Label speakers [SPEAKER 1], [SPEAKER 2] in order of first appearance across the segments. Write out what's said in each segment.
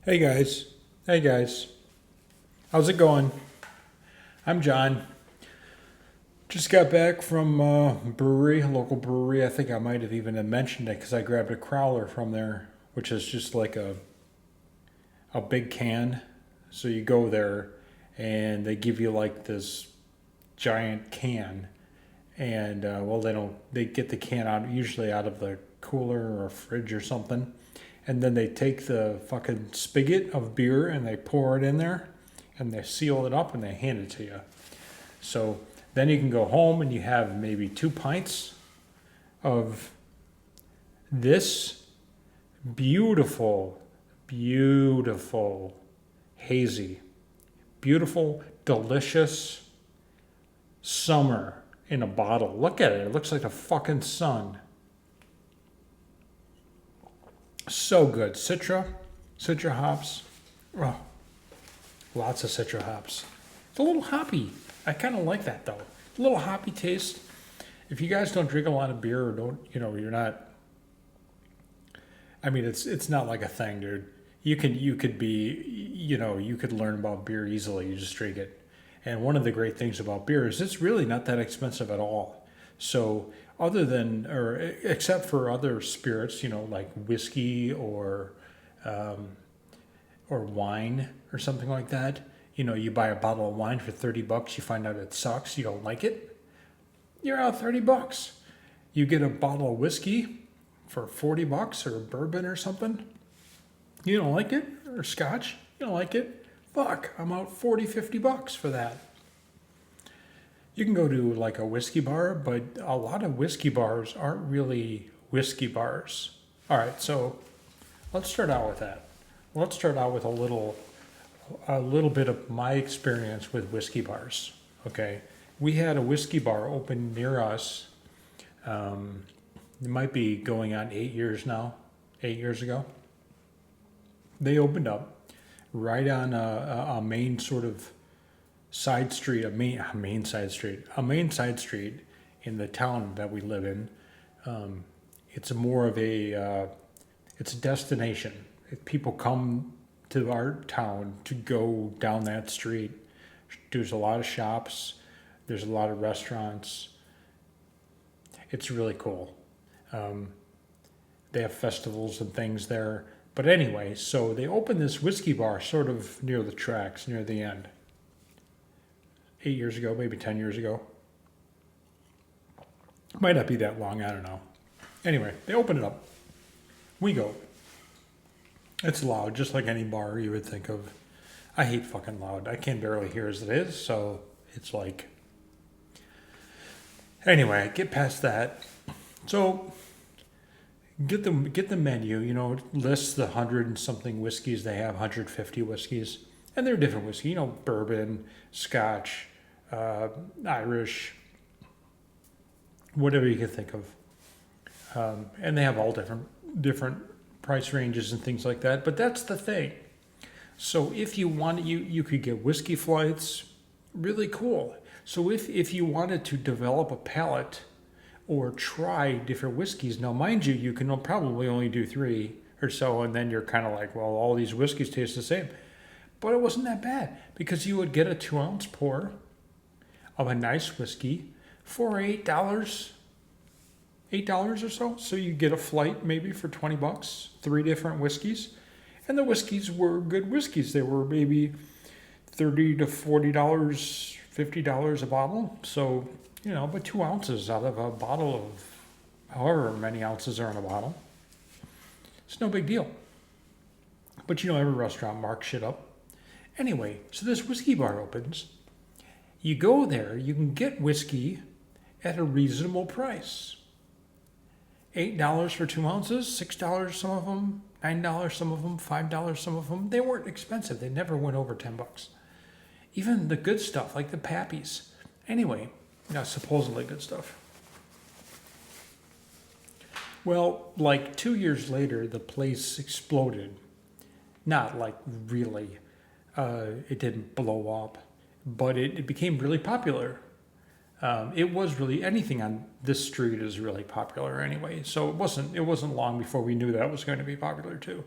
[SPEAKER 1] Hey guys. Hey guys. How's it going? I'm John. Just got back from brewery, a local brewery. I think I might have even mentioned it because I grabbed a crowler from there, which is just like a big can. So you go there and they give you like this giant can. And well, they get the can out, usually out of the cooler or fridge or something. And then they take the fucking spigot of beer and they pour it in there and they seal it up and they hand it to you. So then you can go home and you have maybe 2 pints of this beautiful, beautiful, hazy, beautiful, delicious summer in a bottle. Look at it. It looks like the fucking sun. So good. Citra hops. Oh, lots of Citra hops. It's a little hoppy. I kind of like that though. A little hoppy taste. If you guys don't drink a lot of beer or don't, you're not. I mean, it's not like a thing, dude. You could be, you could learn about beer easily. You just drink it. And one of the great things about beer is it's really not that expensive at all. So other than or except for other spirits, like whiskey or wine or something like that. You buy a bottle of wine for $30, you find out it sucks, you don't like it, you're out $30. You get a bottle of whiskey for $40 or bourbon or something, you don't like it, or scotch, you don't like it, fuck, I'm out 40, $50 for that. You can go to like a whiskey bar, but a lot of whiskey bars aren't really whiskey bars. All right, so let's start out with that. Let's start out with a little bit of my experience with whiskey bars. Okay, we had a whiskey bar open near us. It might be going on 8 years now. 8 years ago, they opened up right on a main sort of side street, a main side street in the town that we live in. It's more of it's a destination. People come to our town to go down that street. There's a lot of shops. There's a lot of restaurants. It's really cool. They have festivals and things there. But anyway, so they opened this whiskey bar sort of near the tracks, near the end. 8 years ago, maybe 10 years ago. Might not be that long, I don't know. Anyway, they open it up. We go. It's loud, just like any bar you would think of. I hate fucking loud. I can barely hear as it is, so it's like. Anyway, get past that. So get the menu. Lists the 100 and something whiskeys they have, 150 whiskeys, and they're different whiskey. Bourbon, Scotch, Irish, whatever you can think of, and they have all different price ranges and things like that. But that's the thing. So if you want, you could get whiskey flights, really cool. So if you wanted to develop a palate or try different whiskeys, now mind you, you can probably only do 3 or so, and then you're kind of like, well, all these whiskeys taste the same. But it wasn't that bad because you would get a 2-ounce pour of a nice whiskey for $8. $8 or so. So you get a flight maybe for $20, 3 different whiskeys. And the whiskeys were good whiskeys. They were maybe $30 to $40, $50 a bottle. So, but 2 ounces out of a bottle of however many ounces are in a bottle. It's no big deal. But every restaurant marks shit up. Anyway, so this whiskey bar opens. You go there, you can get whiskey at a reasonable price. $8 for 2 ounces, $6 some of them, $9 some of them, $5 some of them. They weren't expensive. They never went over $10. Even the good stuff, like the Pappies. Anyway, supposedly good stuff. Well, like 2 years later, the place exploded. Not like really. It didn't blow up, but it became really popular. It was really anything on this street is really popular anyway. So it wasn't long before we knew that was going to be popular too.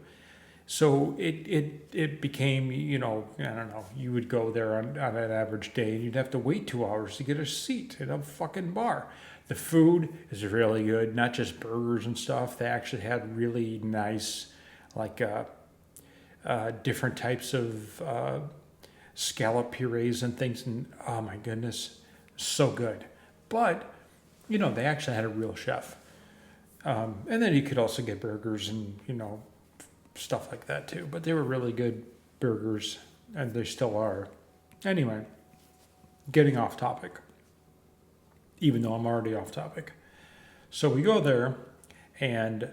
[SPEAKER 1] So it became, you know, I don't know, you would go there on an average day and you'd have to wait 2 hours to get a seat at a fucking bar. The food is really good, not just burgers and stuff. They actually had really nice, like, different types of scallop purees and things. And oh my goodness, so good. But, you know, they actually had a real chef. And then you could also get burgers and, you know, stuff like that too. But they were really good burgers, and they still are. Anyway, getting off topic, even though I'm already off topic. So we go there, and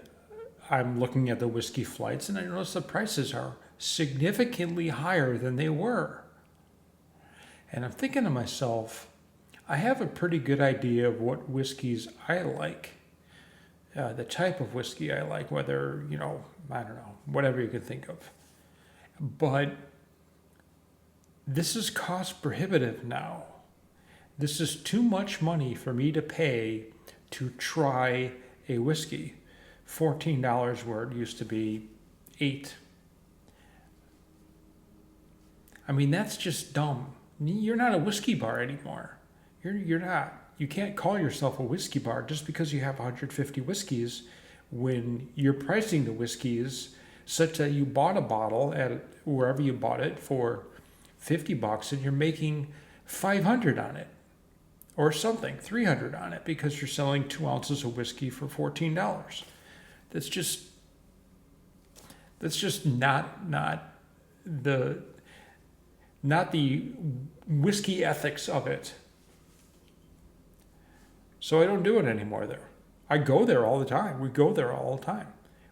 [SPEAKER 1] I'm looking at the whiskey flights, and I notice the prices are significantly higher than they were. And I'm thinking to myself, I have a pretty good idea of what whiskeys I like. The type of whiskey I like, whether, you know, I don't know, whatever you can think of. But this is cost prohibitive now. This is too much money for me to pay to try a whiskey. $14 where it used to be $8. I mean, that's just dumb. You're not a whiskey bar anymore. You're not. You can't call yourself a whiskey bar just because you have 150 whiskeys when you're pricing the whiskeys such that you bought a bottle at wherever you bought it for $50 and you're making 500 on it or something, 300 on it because you're selling 2 ounces of whiskey for $14. That's just not the whiskey ethics of it. So I don't do it anymore there. I go there all the time. We go there all the time.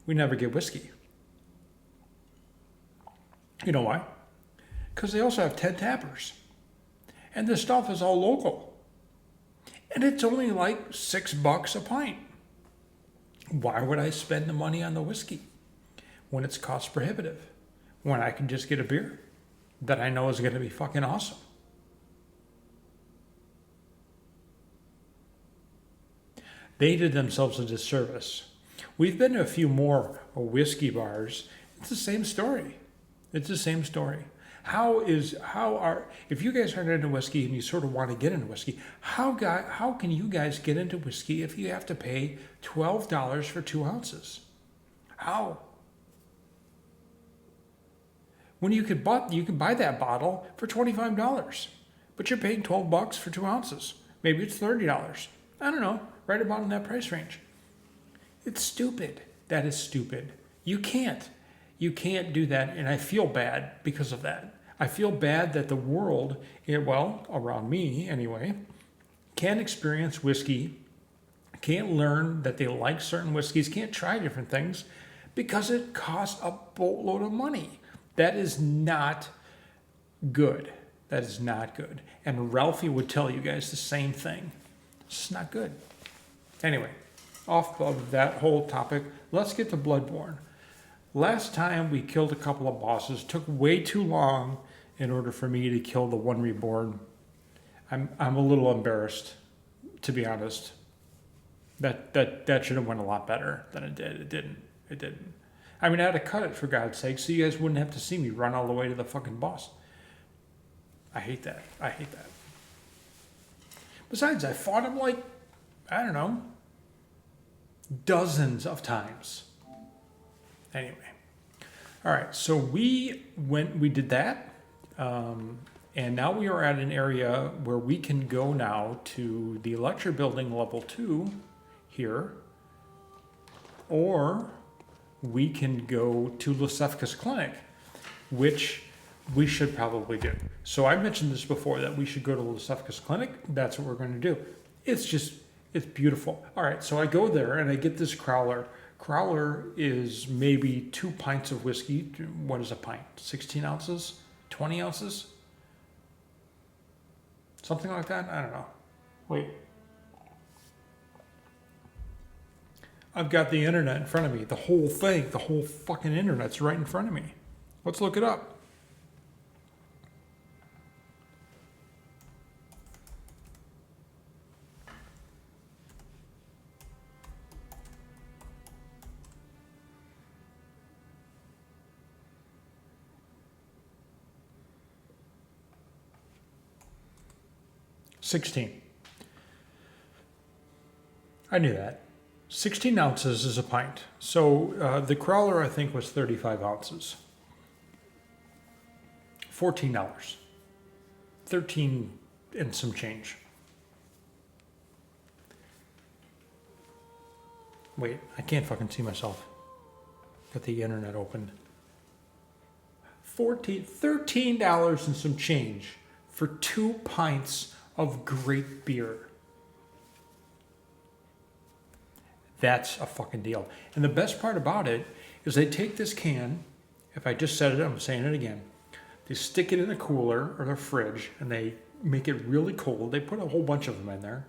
[SPEAKER 1] We never get whiskey. You know why? Because they also have 10 tappers. And this stuff is all local. And it's only like $6 a pint. Why would I spend the money on the whiskey when it's cost prohibitive? When I can just get a beer that I know is going to be fucking awesome. They did themselves a disservice. We've been to a few more whiskey bars. It's the same story. It's the same story. If you guys aren't into whiskey and you sort of want to get into whiskey, how can you guys get into whiskey if you have to pay $12 for 2 ounces? How? When you could buy that bottle for $25, but you're paying $12 for 2 ounces. Maybe it's $30. I don't know. Right about in that price range. It's stupid. That is stupid. You can't do that, and I feel bad because of that. I feel bad that the world, well, around me anyway, can't experience whiskey, can't learn that they like certain whiskeys, can't try different things because it costs a boatload of money. That is not good. That is not good. And Ralphie would tell you guys the same thing. It's not good. Anyway, off of that whole topic, let's get to Bloodborne. Last time we killed a couple of bosses. Took way too long in order for me to kill the one reborn. I'm a little embarrassed, to be honest. That should have went a lot better than it did. It didn't. I mean, I had to cut it for God's sake, so you guys wouldn't have to see me run all the way to the fucking boss. I hate that. Besides, I fought him like, I don't know, dozens of times. Anyway. All right, so we did that. And now we are at an area where we can go now to the lecture building level 2 here. Or we can go to Losefka's clinic, which we should probably do. So I mentioned this before, that we should go to Iosefka's clinic. That's what we're going to do. It's beautiful. All right, so I go there and I get this crowler. Crowler is maybe 2 pints of whiskey. What is a pint? 16 ounces? 20 ounces? Something like that? I don't know. Wait. I've got the internet in front of me. The whole thing, the whole fucking internet's right in front of me. Let's look it up. 16. I knew that. 16 ounces is a pint. So the crawler, I think, was 35 ounces. $14. 13 and some change. Wait, I can't fucking see myself. Got the internet open. $13 and some change for 2 pints of great beer. That's a fucking deal. And the best part about it is they take this can, if I just said it, I'm saying it again. They stick it in a cooler or a fridge and they make it really cold. They put a whole bunch of them in there.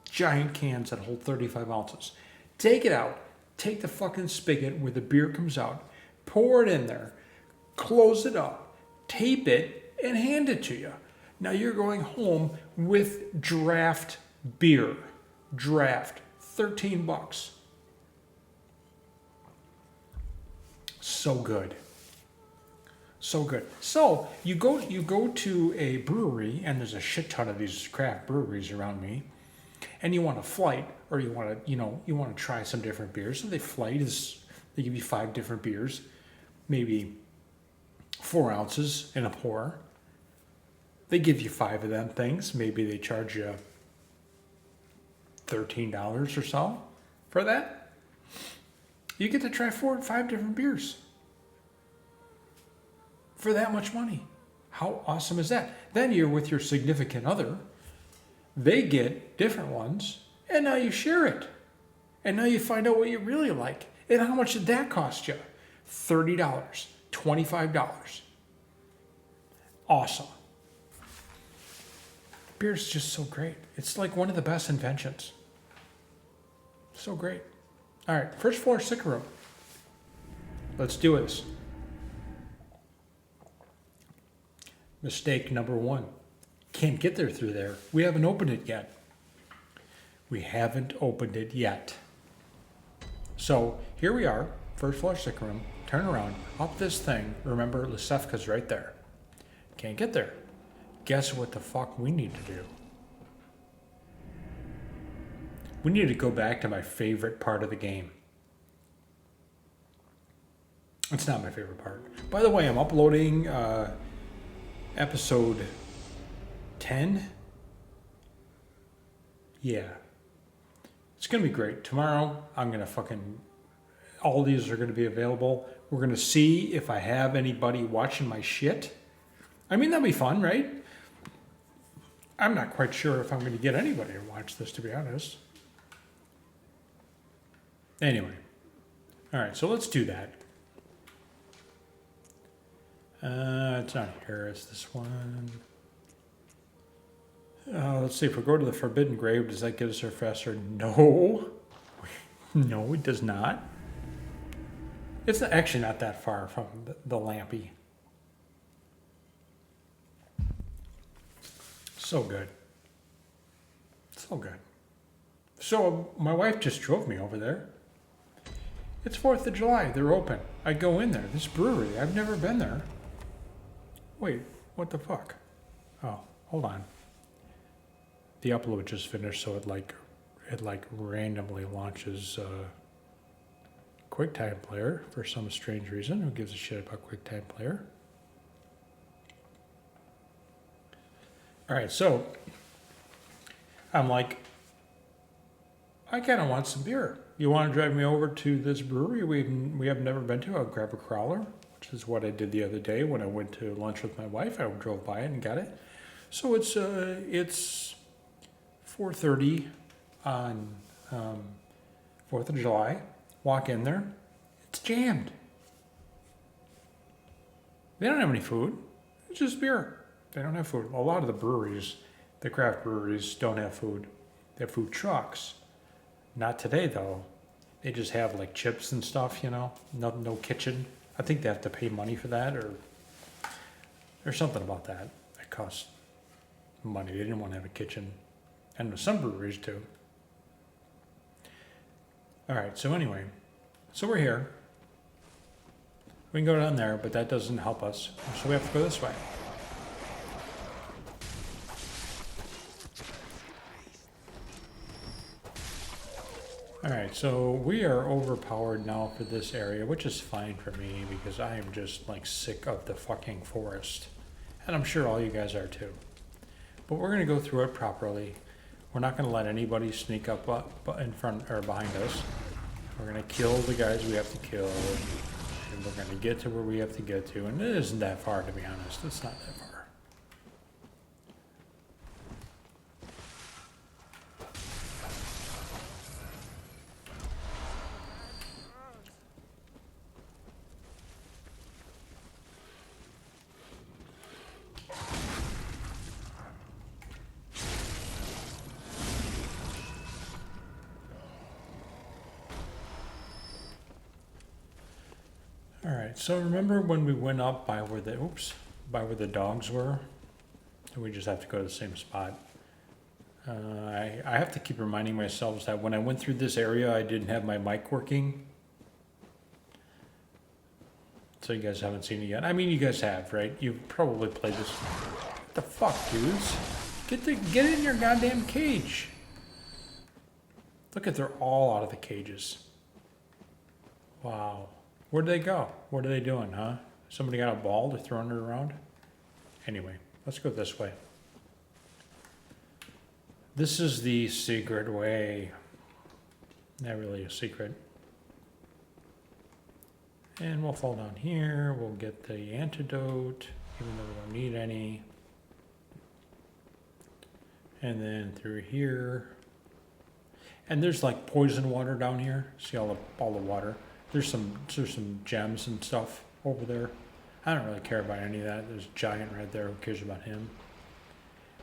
[SPEAKER 1] Giant cans that hold 35 ounces. Take it out. Take the fucking spigot where the beer comes out. Pour it in there. Close it up. Tape it and hand it to you. Now you're going home with draft beer. Draft. $13. So good. So good. So you go to a brewery, and there's a shit ton of these craft breweries around me, and you want a flight, or you want to try some different beers. So they give you 5 different beers, maybe 4 ounces in a pour. They give you 5 of them things. Maybe they charge you $13 or so for that. You get to try 4 or 5 different beers for that much money. How awesome is that? Then you're with your significant other. They get different ones, and now you share it. And now you find out what you really like. And how much did that cost you? $30, $25. Awesome. Beer's just so great. It's like one of the best inventions. So great. All right, first floor sick room. Let's do this. Mistake number 1. Can't get there through there. We haven't opened it yet. We haven't opened it yet. So here we are, first floor sick room. Turn around, up this thing. Remember, losefka's right there. Can't get there. Guess what the fuck we need to do? We need to go back to my favorite part of the game. It's not my favorite part. By the way, I'm uploading episode 10. Yeah. It's going to be great. Tomorrow, I'm going to all these are going to be available. We're going to see if I have anybody watching my shit. I mean, that'd be fun, right? I'm not quite sure if I'm going to get anybody to watch this, to be honest. Anyway. All right, so let's do that. It's not here. It's this one. Let's see. If we go to the Forbidden Grave, does that get us there faster? No. No, it does not. It's actually not that far from the Lampy. So good. So good. So my wife just drove me over there. It's 4th of July. They're open. I go in there. This brewery. I've never been there. Wait, what the fuck? Oh, hold on. The upload just finished, so it randomly launches QuickTime Player for some strange reason. Who gives a shit about QuickTime Player? All right, so I'm like, I kind of want some beer. You want to drive me over to this brewery we have never been to? I'll grab a crawler, which is what I did the other day when I went to lunch with my wife. I drove by it and got it. So it's 4:30 on 4th of July. Walk in there. It's jammed. They don't have any food. It's just beer. They don't have food. A lot of the breweries, the craft breweries, don't have food. They have food trucks. Not today, though. They just have like chips and stuff, no kitchen. I think they have to pay money for that, or there's something about that. It costs money. They didn't want to have a kitchen. And some breweries do. All right, so anyway, so we're here. We can go down there, but that doesn't help us. So we have to go this way. Alright, so we are overpowered now for this area, which is fine for me because I am just like sick of the fucking forest. And I'm sure all you guys are too. But we're going to go through it properly. We're not going to let anybody sneak up in front or behind us. We're going to kill the guys we have to kill. And we're going to get to where we have to get to. And it isn't that far, to be honest. It's not that far. Alright, so remember when we went up by where the dogs were? And we just have to go to the same spot. I have to keep reminding myself that when I went through this area, I didn't have my mic working. So you guys haven't seen it yet. I mean, you guys have, right? You've probably played this. What the fuck, dudes? Get in your goddamn cage. Look at, they're all out of the cages. Wow. Where'd they go? What are they doing, huh? Somebody got a ball, they're throwing it around? Anyway, let's go this way. This is the secret way. Not really a secret. And we'll fall down here. We'll get the antidote, even though we don't need any. And then through here. And there's like poison water down here. See all the water? There's some gems and stuff over there. I don't really care about any of that. There's a giant right there. Who cares about him?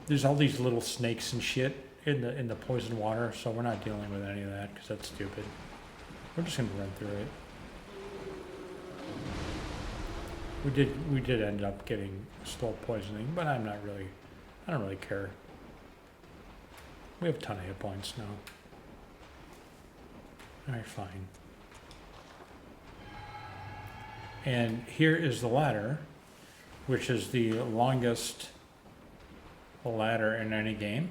[SPEAKER 1] There's all these little snakes and shit in the poison water, so we're not dealing with any of that because that's stupid. We're just gonna run through it. We did end up getting slow poisoning, but I don't really care. We have a ton of hit points now. Alright, fine. And here is the ladder, which is the longest ladder in any game.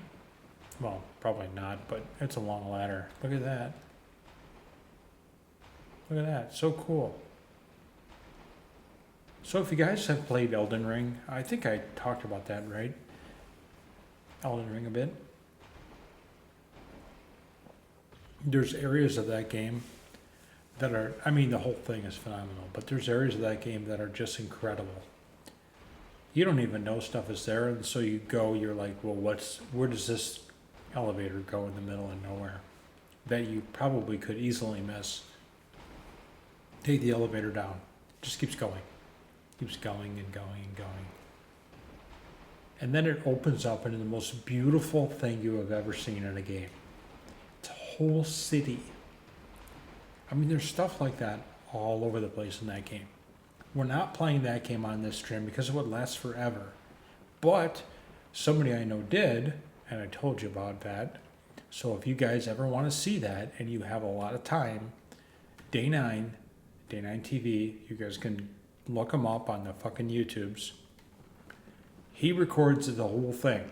[SPEAKER 1] Well, probably not, but it's a long ladder. Look at that. Look at that. So cool. So if you guys have played Elden Ring, I think I talked about that, right? Elden Ring a bit. There's areas of that game that are, I mean, the whole thing is phenomenal, but there's areas of that game that are just incredible. You don't even know stuff is there, and so you go, you're like, well, where does this elevator go in the middle of nowhere? That you probably could easily miss. Take the elevator down. Just keeps going. Keeps going and going and going. And then it opens up into the most beautiful thing you have ever seen in a game. It's a whole city. I mean, there's stuff like that all over the place in that game. We're not playing that game on this stream because it would last forever. But somebody I know did, and I told you about that. So if you guys ever want to see that and you have a lot of time, Day 9 TV, you guys can look him up on the fucking YouTubes. He records the whole thing.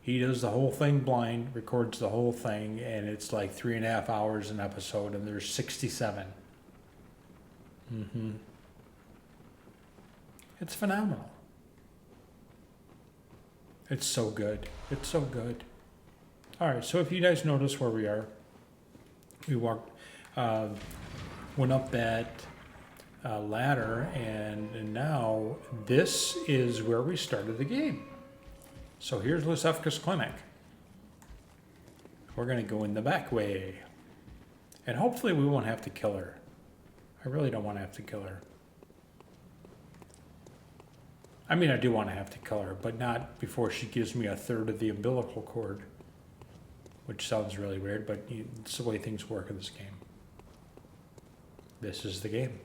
[SPEAKER 1] He does the whole thing blind, records the whole thing, and it's like 3.5 hours an episode, and there's 67. It's phenomenal. It's so good. It's so good. All right, so if you guys notice where we are, we walked, went up that ladder, and now this is where we started the game. So here's Losefka's clinic. We're gonna go in the back way. And hopefully we won't have to kill her. I really don't want to have to kill her. I mean, I do want to have to kill her, but not before she gives me 1/3 of the umbilical cord. Which sounds really weird, but it's the way things work in this game. This is the game.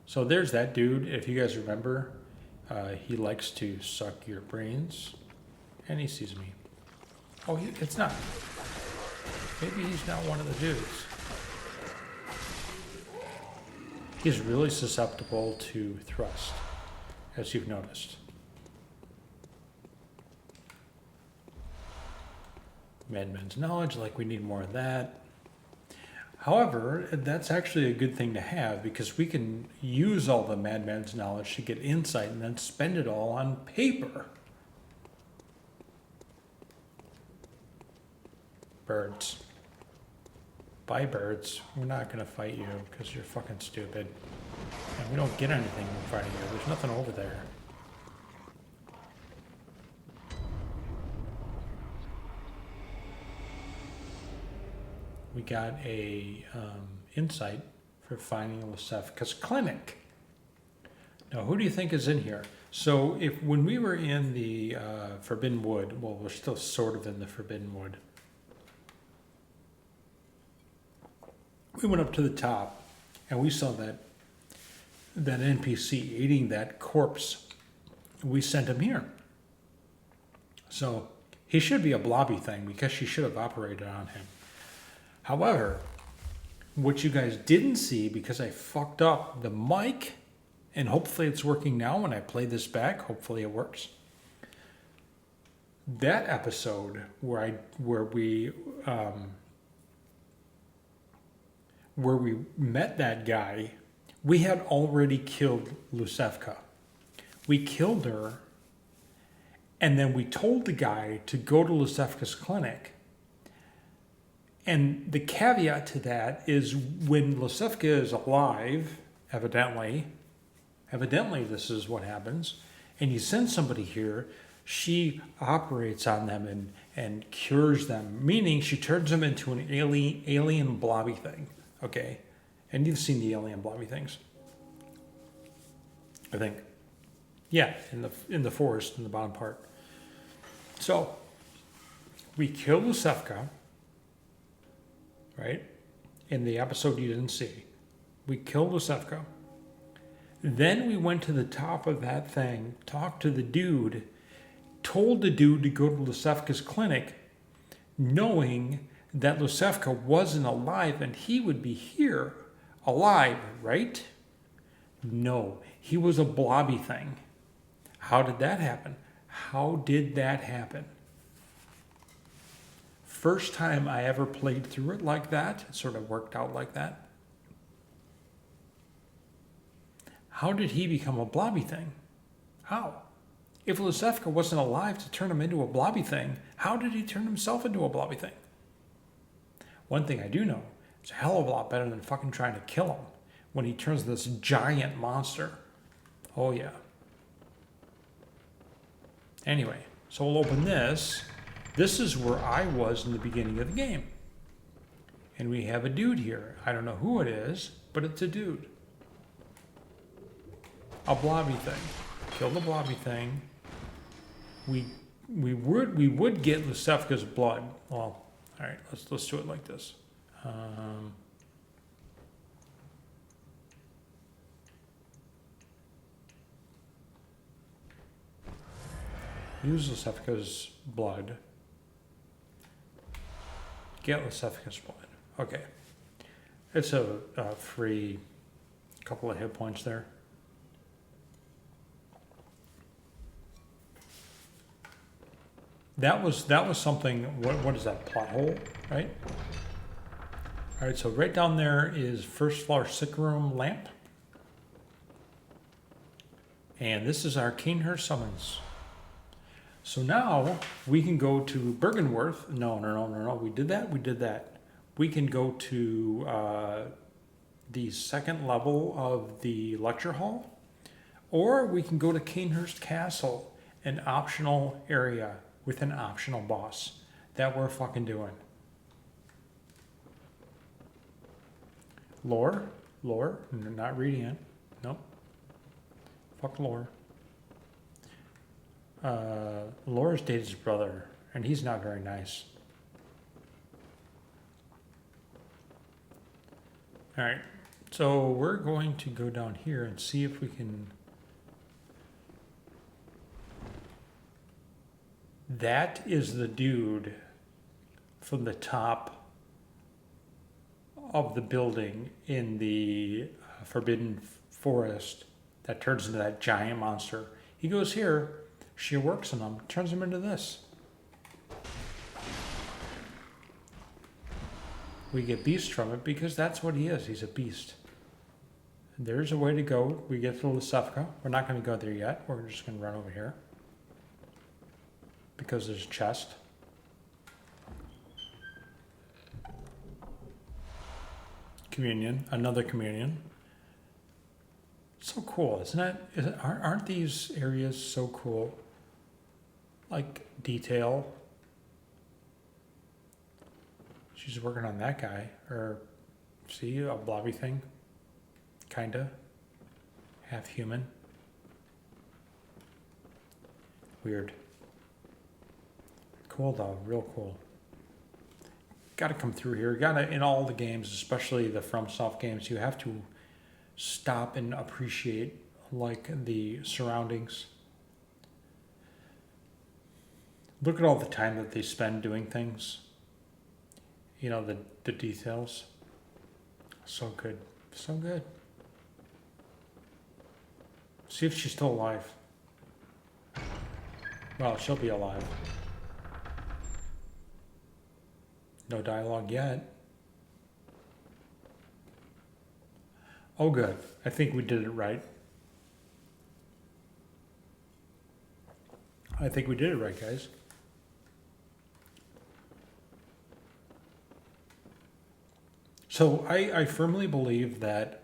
[SPEAKER 1] So there's that dude. If you guys remember, he likes to suck your brains. And he sees me. Oh, it's not. Maybe he's not one of the dudes. He's really susceptible to thrust, as you've noticed. Madman's knowledge, like we need more of that. However, that's actually a good thing to have because we can use all the madman's knowledge to get insight and then spend it all on paper. Birds. Bye, birds. We're not going to fight you because you're fucking stupid. And we don't get anything in front of you. There's nothing over there. We got a insight for finding Iosefka's clinic. Now, who do you think is in here? So, when we were in the Forbidden Wood, well, we're still sort of in the Forbidden Wood. We went up to the top, and we saw that NPC eating that corpse. We sent him here. So, he should be a blobby thing because she should have operated on him. However, what you guys didn't see, because I fucked up the mic, and hopefully it's working now when I play this back, hopefully it works. That episode where we met that guy, we had already killed Iosefka. We killed her, and then we told the guy to go to Iosefka's clinic. And the caveat to that is when Iosefka is alive, evidently this is what happens, and you send somebody here, she operates on them and cures them, meaning she turns them into an alien blobby thing, okay? And you've seen the alien blobby things, I think. Yeah, in the forest in the bottom part. So, we kill Iosefka, right? In the episode you didn't see. We killed Iosefka. Then we went to the top of that thing, talked to the dude, told the dude to go to Iosefka's clinic, knowing that Iosefka wasn't alive and he would be here, alive, right? No, he was a blobby thing. How did that happen? How did that happen? First time I ever played through it like that, it sort of worked out like that. How did he become a blobby thing? How? If Iosefka wasn't alive to turn him into a blobby thing, how did he turn himself into a blobby thing? One thing I do know, it's a hell of a lot better than fucking trying to kill him when he turns this giant monster. Oh yeah. Anyway, so we'll open this. This is where I was in the beginning of the game. And we have a dude here. I don't know who it is, but it's a dude. A blobby thing. Kill the blobby thing. We would get Iosefka's blood. Well, all right, let's do it like this. Use Iosefka's blood. Get Iosefka's blood. Okay. It's a free couple of hit points there. That was something. What is that, plot hole, right? All right, so right down there is first floor sick room lamp. And this is our Keenhurst summons. So now we can go to Bergenworth. No. We did that. We can go to the second level of the lecture hall, or we can go to Keenhurst Castle, an optional area with an optional boss that we're fucking doing. Lore, not reading it. Nope. Fuck lore. Laura's dated his brother, and he's not very nice. All right, so we're going to go down here and see if we can. That is the dude from the top of the building in the Forbidden Forest that turns into that giant monster. He goes here. She works on him, turns him into this. We get beast from it because that's what he is. He's a beast. There's a way to go. We get to losefka. We're not going to go there yet. We're just going to run over here because there's a chest. Communion, another communion. So cool, isn't it? Aren't these areas so cool? Like detail. She's working on that guy, or see a blobby thing, kinda, half human. Weird. Cool though, real cool. Got to come through here. Got to, in all the games, especially the FromSoft games, you have to stop and appreciate like the surroundings. Look at all the time that they spend doing things. You know, the details. So good. So good. See if she's still alive. Well, she'll be alive. No dialogue yet. Oh, good. I think we did it right. I think we did it right, guys. So I firmly believe that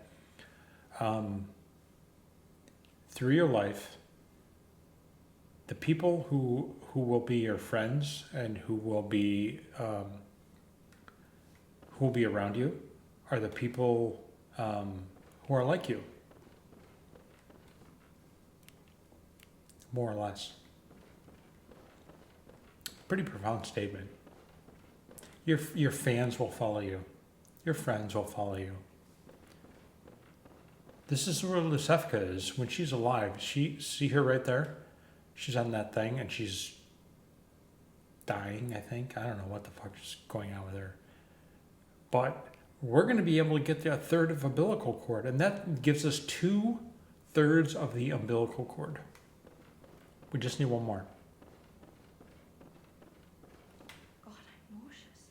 [SPEAKER 1] through your life, the people who will be your friends and who will be around you are the people who are like you, more or less. Pretty profound statement. Your fans will follow you. Your friends will follow you. This is where Iosefka is when she's alive. See her right there? She's on that thing and she's dying, I think. I don't know what the fuck is going on with her. But we're going to be able to get a third of umbilical cord, and that gives us 2/3 of the umbilical cord. We just need one more.
[SPEAKER 2] God, I'm nauseous.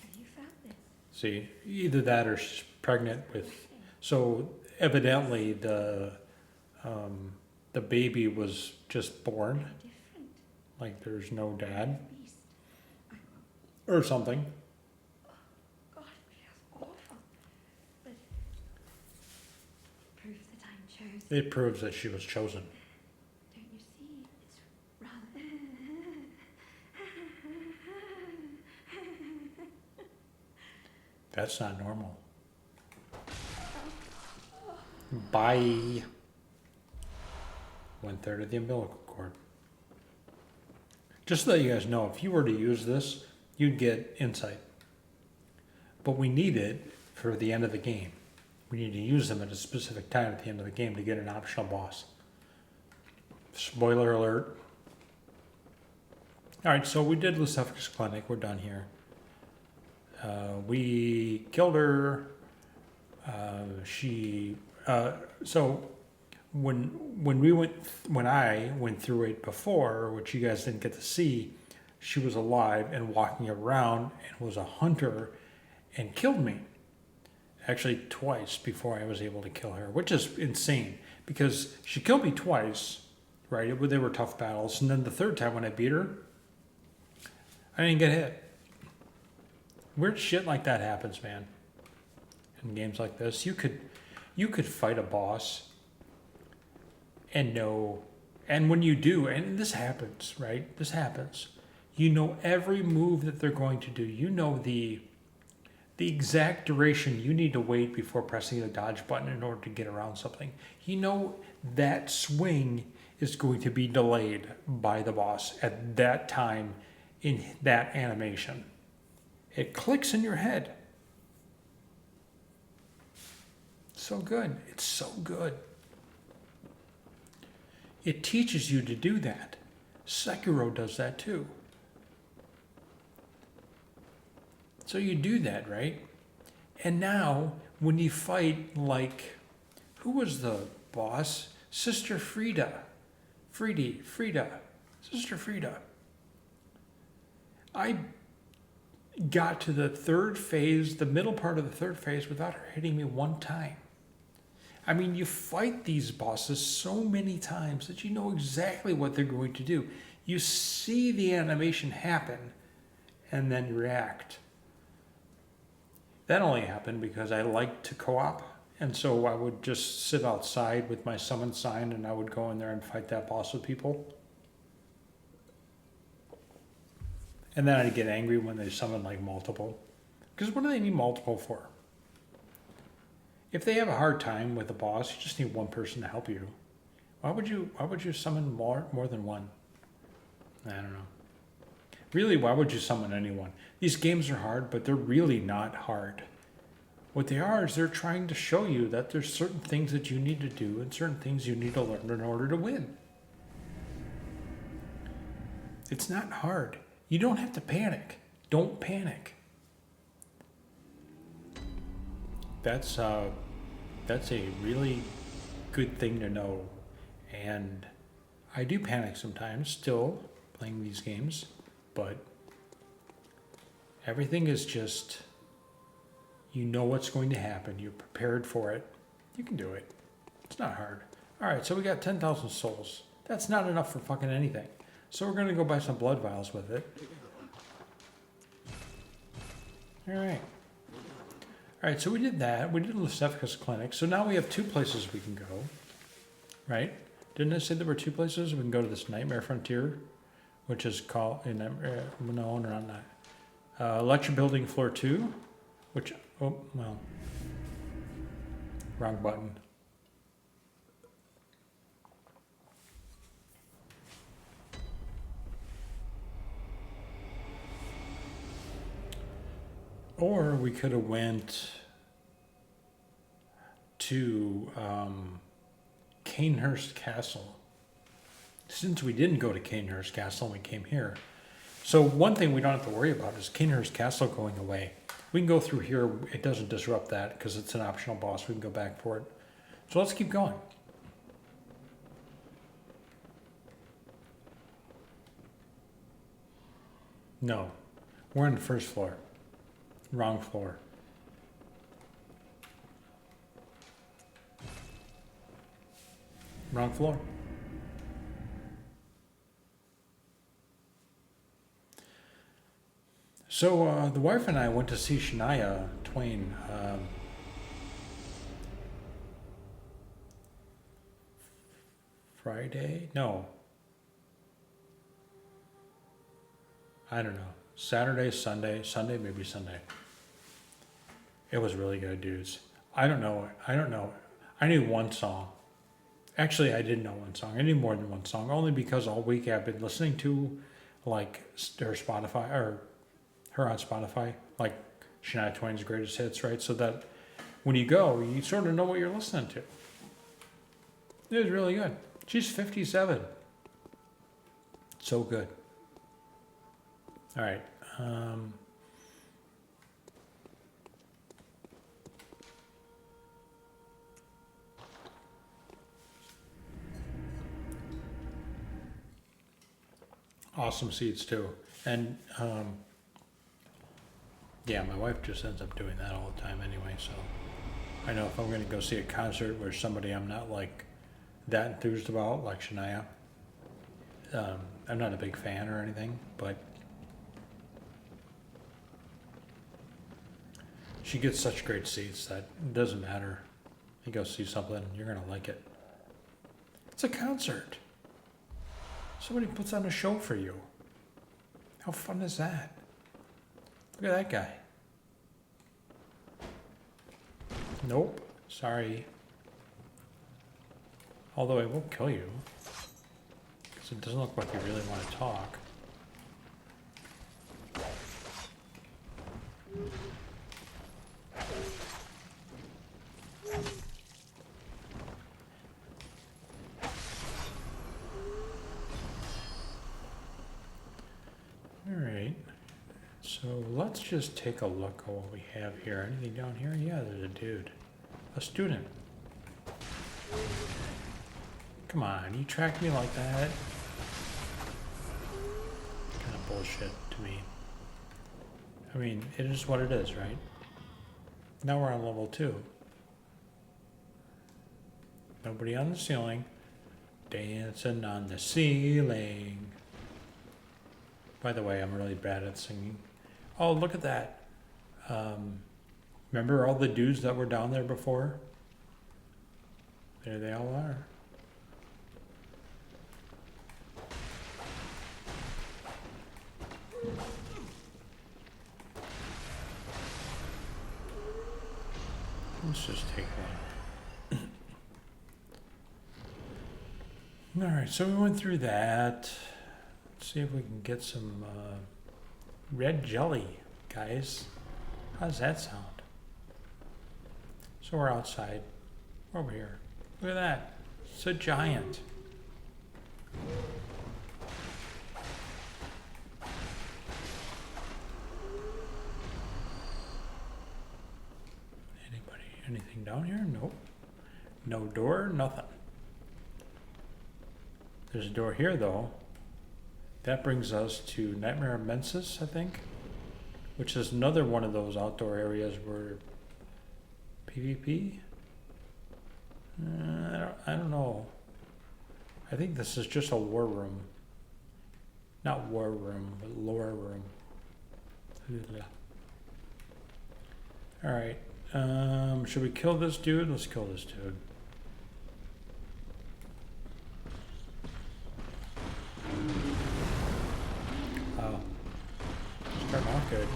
[SPEAKER 2] Have you felt this?
[SPEAKER 1] See, either that or she's pregnant with. So evidently the baby was just born,
[SPEAKER 2] Different.
[SPEAKER 1] like there's no dad
[SPEAKER 2] Beast.
[SPEAKER 1] or something.
[SPEAKER 2] God, it feels awful. But proof that I'm chosen.
[SPEAKER 1] It proves that she was chosen.
[SPEAKER 2] Don't you see? It's rather.
[SPEAKER 1] That's not normal. Bye. 1/3 of the umbilical cord. Just to let you guys know, if you were to use this, you'd get insight. But we need it for the end of the game. We need to use them at a specific time at the end of the game to get an optional boss. Spoiler alert. Alright, so we did Losefka's clinic. We're done here. We killed her. So when I went through it before, which you guys didn't get to see, she was alive and walking around and was a hunter and killed me. Actually twice before I was able to kill her, which is insane because she killed me twice, right? They were tough battles. And then the third time when I beat her, I didn't get hit. Weird shit like that happens, man. In games like this, you could fight a boss and know, and when you do, and this happens, right? This happens. You know every move that they're going to do. You know the exact duration you need to wait before pressing the dodge button in order to get around something. You know that swing is going to be delayed by the boss at that time in that animation. It clicks in your head. So good. It's so good. It teaches you to do that. Sekiro does that too. So you do that, right? And now, when you fight, like, who was the boss? Sister Frida. Frida. Sister Frida. got to the third phase, the middle part of the third phase, without her hitting me one time. I mean, you fight these bosses so many times that you know exactly what they're going to do. You see the animation happen and then react. That only happened because I liked to co-op, and so I would just sit outside with my summon sign and I would go in there and fight that boss with people. And then I'd get angry when they summon like multiple. Because what do they need multiple for? If they have a hard time with a boss, you just need one person to help you. Why would you summon more than one? I don't know. Really, why would you summon anyone? These games are hard, but they're really not hard. What they are is they're trying to show you that there's certain things that you need to do and certain things you need to learn in order to win. It's not hard. You don't have to panic. Don't panic. That's a really good thing to know. And I do panic sometimes still playing these games, but everything is just, you know what's going to happen. You're prepared for it. You can do it. It's not hard. All right, so we got 10,000 souls. That's not enough for fucking anything. So we're going to go buy some blood vials with it. All right. All right, so we did that. We did Losefka's clinic. So now we have 2 places we can go, right? Didn't I say there were 2 places? We can go to this Nightmare Frontier, which is called, no, not that. Lecture Building Floor 2, which, oh, well, wrong button. Or we could have went to Canehurst Castle. Since we didn't go to Canehurst Castle and we came here. So one thing we don't have to worry about is Canehurst Castle going away. We can go through here. It doesn't disrupt that because it's an optional boss. We can go back for it. So let's keep going. No, we're on the first floor. Wrong floor. Wrong floor. So the wife and I went to see Shania Twain Friday? No. I don't know. Saturday, Sunday, maybe Sunday. It was really good, dudes. I don't know. I knew one song. Actually, I didn't know one song. I knew more than one song, only because all week I've been listening to, like, her Spotify, or her on Spotify, like Shania Twain's greatest hits, right? So that when you go, you sort of know what you're listening to. It was really good. She's 57. So good. All right. Awesome seats too. And yeah, my wife just ends up doing that all the time anyway. So I know if I'm going to go see a concert where somebody I'm not like that enthused about, like Shania, I'm not a big fan or anything, but she gets such great seats that it doesn't matter. You go see something, you're going to like it. It's a concert. Somebody puts on a show for you. How fun is that? Look at that guy. Nope. Sorry. Although it won't kill you. Because it doesn't look like you really want to talk. Alright. So let's just take a look at what we have here. Anything down here? Yeah, there's a dude. A student. Come on, you track me like that? Kind of bullshit to me. I mean, it is what it is, right? Now we're on level 2. Nobody on the ceiling. Dancing on the ceiling. By the way, I'm really bad at singing. Oh, look at that. Remember all the dudes that were down there before? There they all are. Let's just take one. Alright, so we went through that. Let's see if we can get some red jelly, guys. How's that sound? So we're outside. We're over here. Look at that. It's a giant. Anything down here? Nope. No door, nothing. There's a door here though. That brings us to Nightmare Mensis, I think, which is another one of those outdoor areas where PvP? I don't know. I think this is just a war room. Not war room, but lore room. Alright. Should we kill this dude? Let's kill this dude. Oh. Starting off good.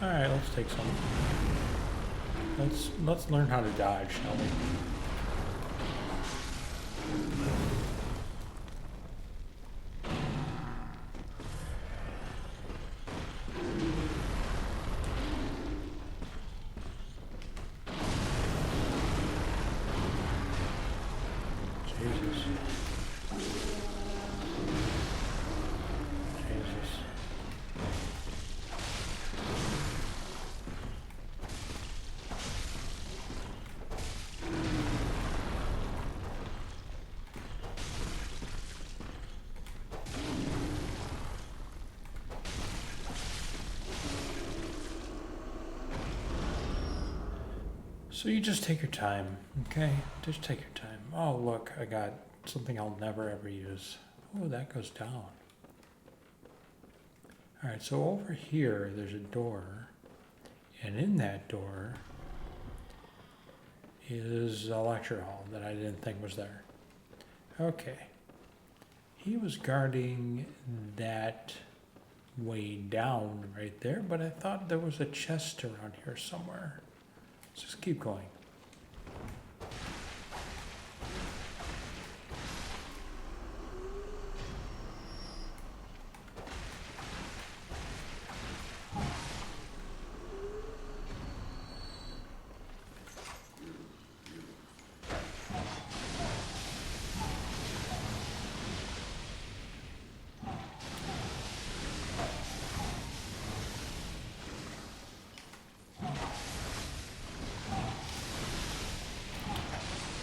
[SPEAKER 1] Alright, let's take some. Let's learn how to dodge, shall we? So you just take your time, okay? Just take your time. Oh, look, I got something I'll never ever use. Oh, that goes down. All right, so over here, there's a door. And in that door is a lecture hall that I didn't think was there. Okay. He was guarding that way down right there, but I thought there was a chest around here somewhere. Let's just keep going.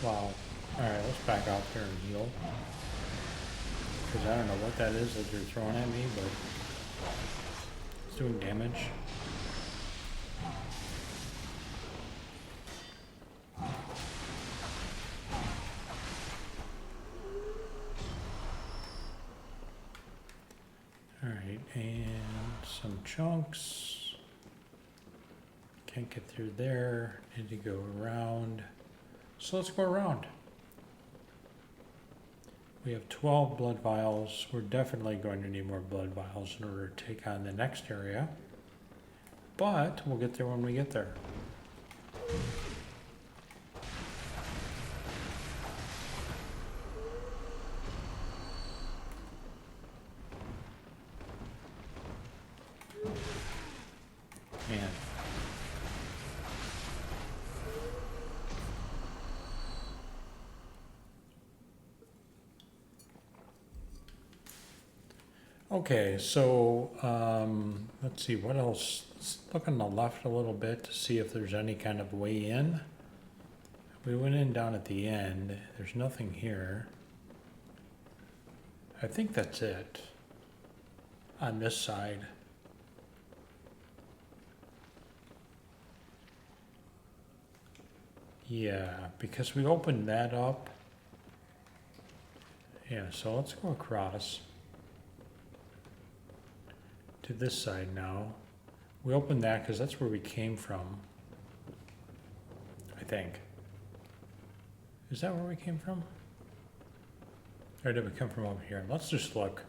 [SPEAKER 1] Wow. Alright, let's back out there and heal. Because I don't know what that is that they're throwing at me, but it's doing damage. Alright, and some chunks. Can't get through there. Need to go around. So let's go around. We have 12 blood vials. We're definitely going to need more blood vials in order to take on the next area. But we'll get there when we get there. Man. Okay, so let's see what else. Let's look on the left a little bit to see if there's any kind of way in. We went in down at the end. There's nothing here. I think that's it on this side. Yeah, because we opened that up. Yeah, so let's go across to this side now. We opened that because that's where we came from, I think. Is that where we came from? Or did we come from over here? Let's just look,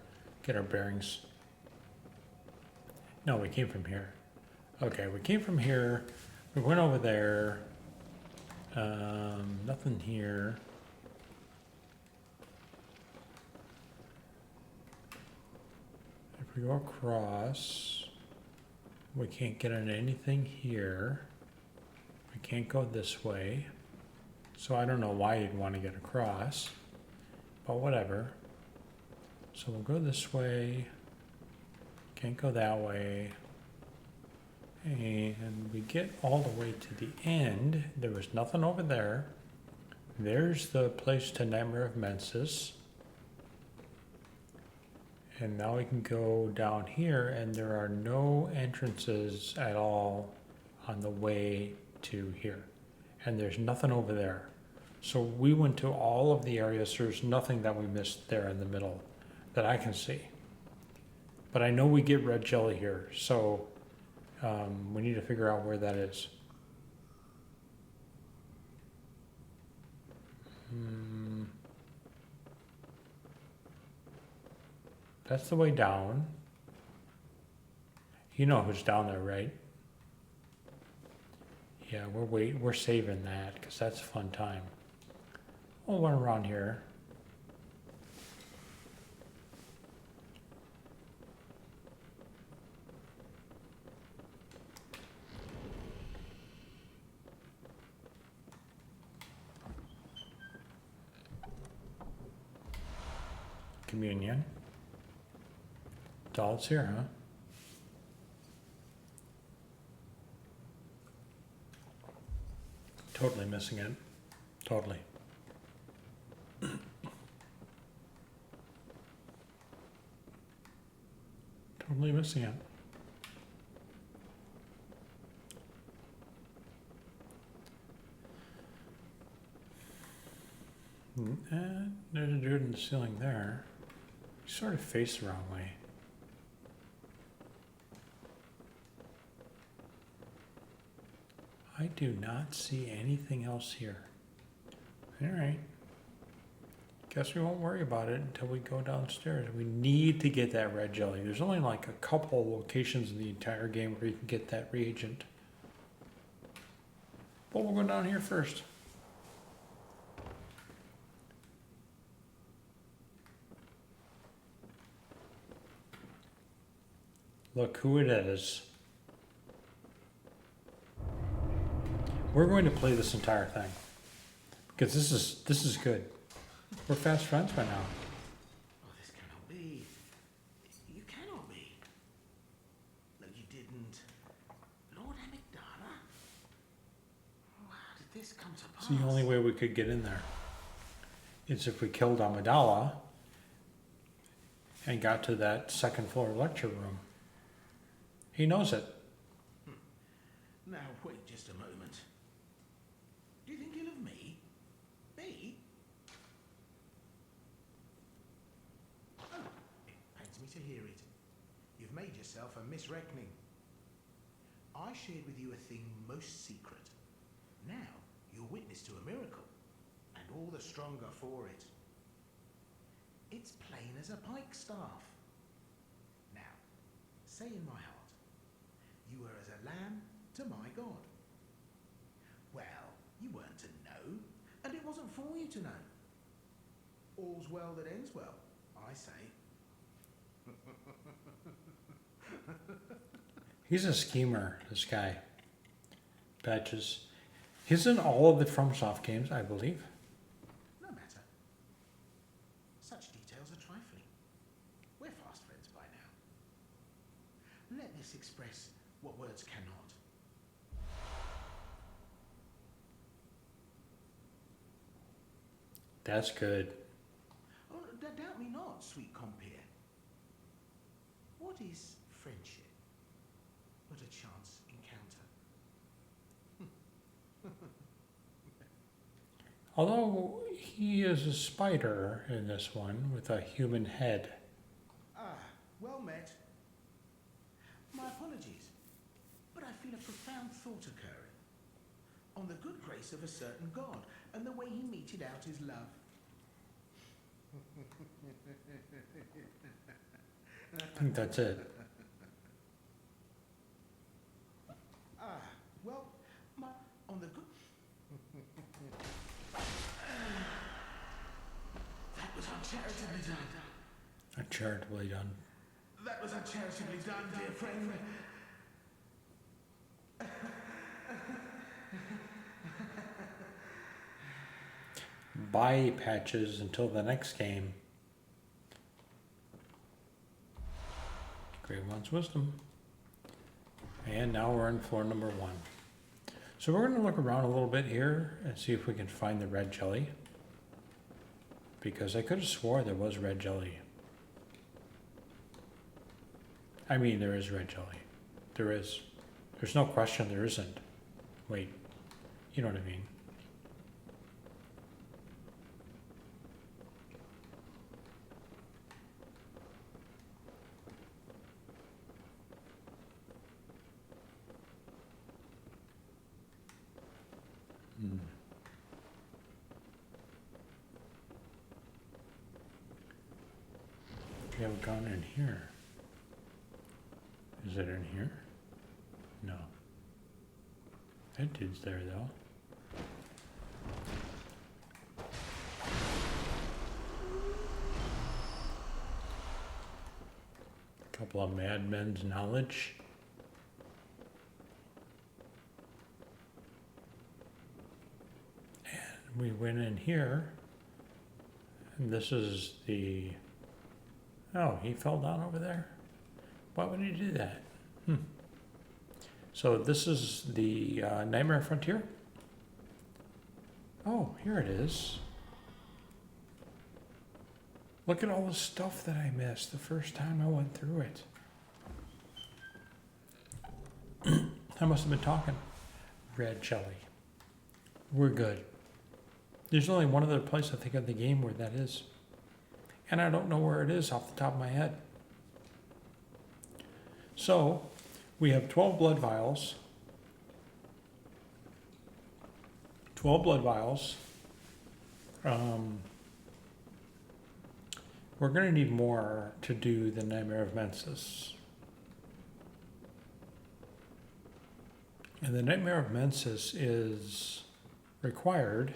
[SPEAKER 1] get our bearings. No, we came from here. Okay, we came from here. We went over there. Nothing here. If we go across, we can't get into anything here. We can't go this way. So I don't know why you'd want to get across, but whatever. So we'll go this way. Can't go that way. And we get all the way to the end. There was nothing over there. There's the place to Nightmare of Mensis. And now we can go down here, and there are no entrances at all on the way to here. And there's nothing over there. So we went to all of the areas. There's nothing that we missed there in the middle that I can see. But I know we get red jelly here, so we need to figure out where that is. That's the way down. You know who's down there, right? Yeah, we're saving that because that's a fun time. We'll run around here. Communion. Doll's here, huh? Totally missing it. Totally. Totally missing it. There's a dude in the ceiling there. He's sort of faced the wrong way. I do not see anything else here. All right. Guess we won't worry about it until we go downstairs. We need to get that red jelly. There's only like a couple locations in the entire game where you can get that reagent. But we'll go down here first. Look who it is. We're going to play this entire thing because this is good. We're fast friends by now.
[SPEAKER 3] Oh, this cannot be. You cannot be. No, you didn't. Lord Amygdala? Oh, how did this come to pass?
[SPEAKER 1] So the only way we could get in there is if we killed Amidala and got to that second floor lecture room. He knows it.
[SPEAKER 3] Now, wait just a moment. Do you think ill of me? Me? Oh, it pains me to hear it. You've made yourself a misreckoning. I shared with you a thing most secret. Now, you're witness to a miracle, and all the stronger for it. It's plain as a pikestaff. Now, say in my heart, you were as a lamb to my God. Well, you weren't to know, and it wasn't for you to know. All's well that ends well, I say.
[SPEAKER 1] He's a schemer, this guy. Patches. He's in all of the FromSoft games, I believe.
[SPEAKER 3] No matter. Such details are trifling. We're fast friends by now. Let this express what words cannot.
[SPEAKER 1] That's good.
[SPEAKER 3] Oh, doubt me not. not, sweet compere. What is friendship but a chance encounter?
[SPEAKER 1] Although he is a spider in this one with a human head.
[SPEAKER 3] Ah, well met. My apologies, but I feel a profound thought occurring on the good grace of a certain god and the way he meted out his love.
[SPEAKER 1] I think that's it.
[SPEAKER 3] Ah, well, on the good... That was uncharitably done.
[SPEAKER 1] Uncharitably done.
[SPEAKER 3] That was uncharitably done, dear friend.
[SPEAKER 1] Bye, Patches, until the next game. Grave One's Wisdom. And now we're on floor number 1. So we're going to look around a little bit here and see if we can find the red jelly. Because I could have swore there was red jelly. I mean, there is red jelly. There is. There's no question there isn't. Wait. You know what I mean. We have a gun in here. Is it in here? No. That dude's there though. A couple of madmen's knowledge. And we went in here. And this is the... Oh, he fell down over there? Why would he do that? So this is the Nightmare Frontier. Oh, here it is. Look at all the stuff that I missed the first time I went through it. I must have been talking. Red jelly. We're good. There's only one other place I think of the game where that is. And I don't know where it is off the top of my head. So, we have 12 blood vials. 12 blood vials. We're going to need more to do the Nightmare of Mensis. And the Nightmare of Mensis is required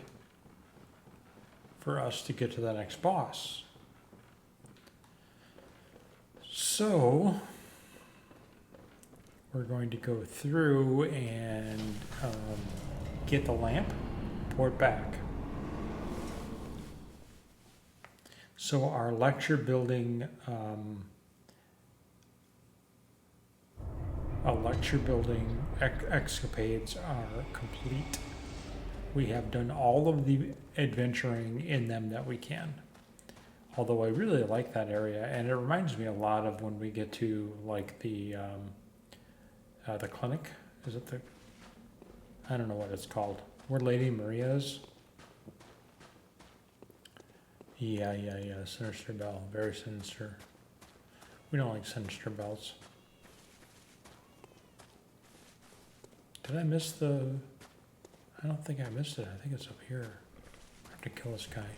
[SPEAKER 1] for us to get to the next boss. So, we're going to go through and get the lamp, pour it back. So our lecture building, escapades are complete. We have done all of the adventuring in them that we can. Although I really like that area, and it reminds me a lot of when we get to like the clinic. Is it the? I don't know what it's called. Where Lady Maria is. Yeah. Sinister Bell, very sinister. We don't like sinister bells. Did I miss the? I don't think I missed it. I think it's up here. I have to kill this guy.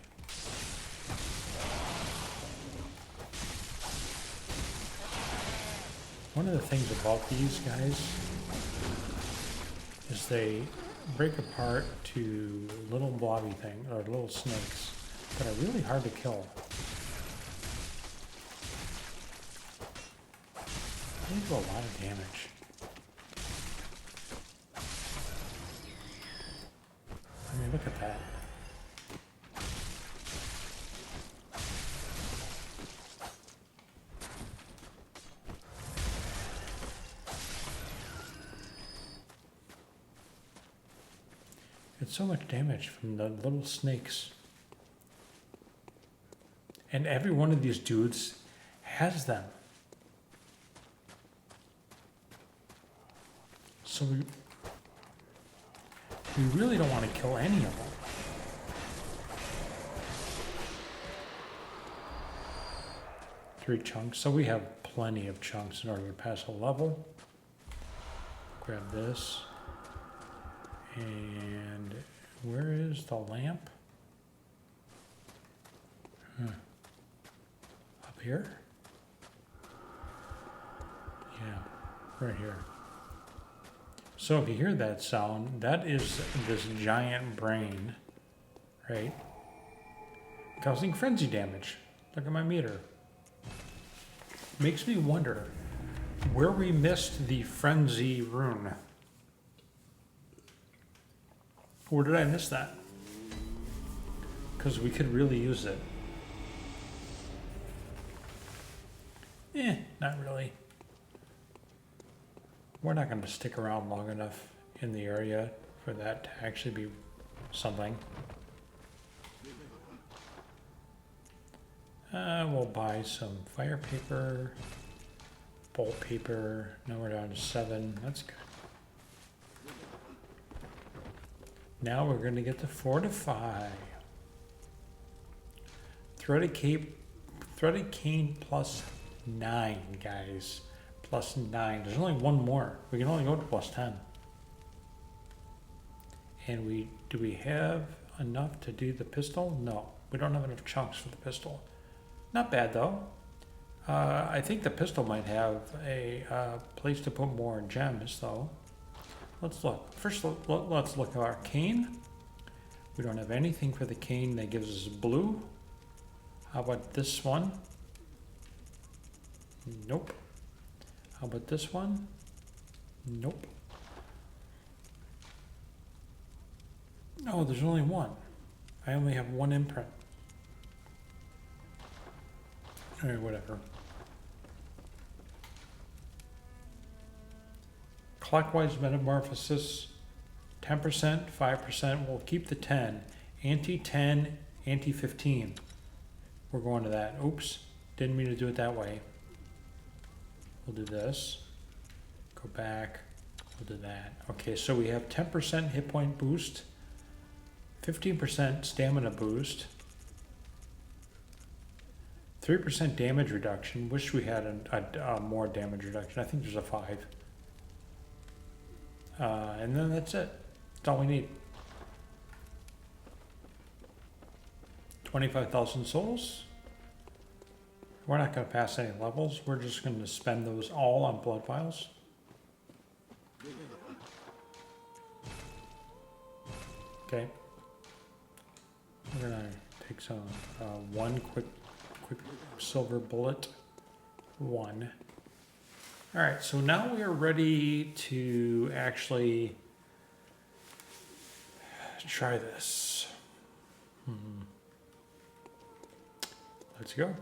[SPEAKER 1] One of the things about these guys is they break apart to little blobby things, or little snakes, that are really hard to kill. They do a lot of damage. I mean, look at that. It's so much damage from the little snakes. And every one of these dudes has them. So we really don't want to kill any of them. Three chunks, so we have plenty of chunks in order to pass a level. Grab this. And where is the lamp? Up here? Yeah, right here. So if you hear that sound, that is this giant brain, right? Causing frenzy damage. Look at my meter. Makes me wonder where we missed the frenzy rune. Where did I miss that? Because we could really use it. Not really. We're not going to stick around long enough in the area for that to actually be something. We'll buy some fire paper, bolt paper. Now we're down to 7. That's good. Now we're going to get to fortify. Threaded cane plus 9, guys. Plus 9. There's only one more. We can only go to plus 10. And do we have enough to do the pistol? No, we don't have enough chunks for the pistol. Not bad though. I think the pistol might have a place to put more gems though. Let's look. First, let's look at our cane. We don't have anything for the cane that gives us blue. How about this one? Nope. How about this one? Nope. No, there's only one. I only have one imprint. Alright, whatever. Clockwise metamorphosis, 10%, 5%. We'll keep the 10. Anti-10, anti-15. We're going to that. Oops, didn't mean to do it that way. We'll do this. Go back. We'll do that. Okay, so we have 10% hit point boost, 15% stamina boost, 3% damage reduction. Wish we had a more damage reduction. I think there's a 5. And then that's it. That's all we need. 25,000 souls. We're not going to pass any levels. We're just going to spend those all on blood vials. Okay. We're going to take some one quick silver bullet. 1. All right, so now we are ready to actually try this. Let's go.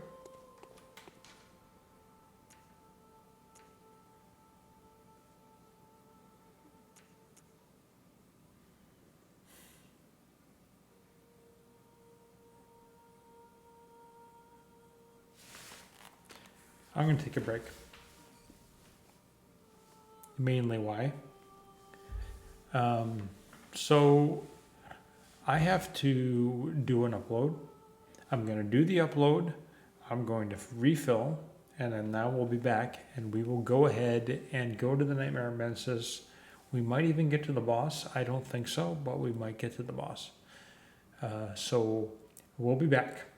[SPEAKER 1] I'm going to take a break. Mainly why? So I have to do an upload. I'm going to do the upload. I'm going to refill, and then now we'll be back, and we will go ahead and go to the Nightmare Mensis. We might even get to the boss. I don't think so, but we might get to the boss. So we'll be back.